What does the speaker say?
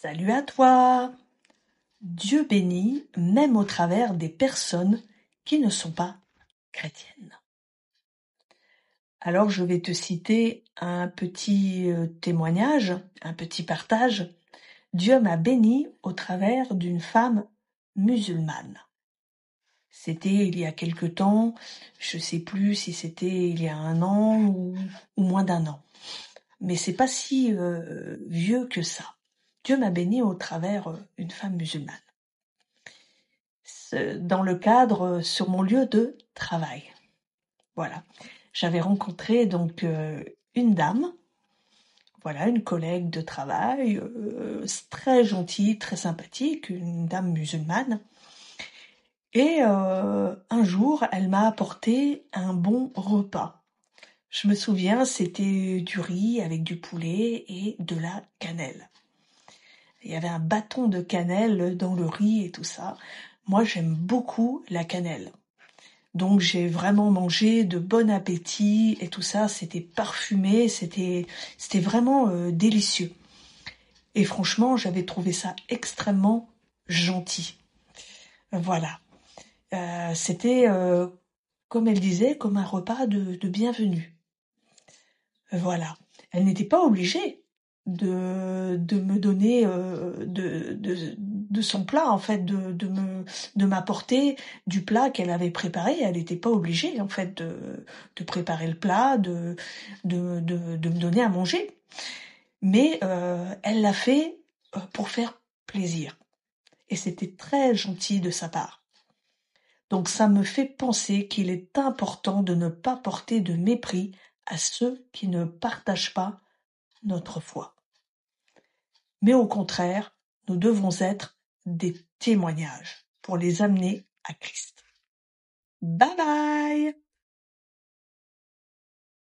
Salut à toi! Dieu bénit même au travers des personnes qui ne sont pas chrétiennes. Alors je vais te citer un petit témoignage, un petit partage. Dieu m'a béni au travers d'une femme musulmane. C'était il y a quelque temps, je sais plus si c'était il y a 1 an ou moins d'1 an. Mais c'est pas si vieux que ça. Dieu m'a béni au travers d'une femme musulmane. Dans le cadre sur mon lieu de travail. Voilà. J'avais rencontré donc une dame, voilà, une collègue de travail, très gentille, très sympathique, une dame musulmane. Et un jour, elle m'a apporté un bon repas. Je me souviens, c'était du riz avec du poulet et de la cannelle. Il y avait un bâton de cannelle dans le riz et tout ça. Moi, j'aime beaucoup la cannelle. Donc j'ai vraiment mangé de bon appétit et tout ça, c'était parfumé, c'était vraiment délicieux. Et franchement, j'avais trouvé ça extrêmement gentil. Voilà. C'était, comme elle disait, comme un repas de bienvenue. Voilà. Elle n'était pas obligée de me donner de son plat, en fait, de m'apporter du plat qu'elle avait préparé. Elle n'était pas obligée, en fait, de préparer le plat, de me donner à manger. Mais elle l'a fait pour faire plaisir. Et c'était très gentil de sa part. Donc ça me fait penser qu'il est important de ne pas porter de mépris à ceux qui ne partagent pas notre foi. Mais au contraire, nous devons être des témoignages pour les amener à Christ. Bye bye!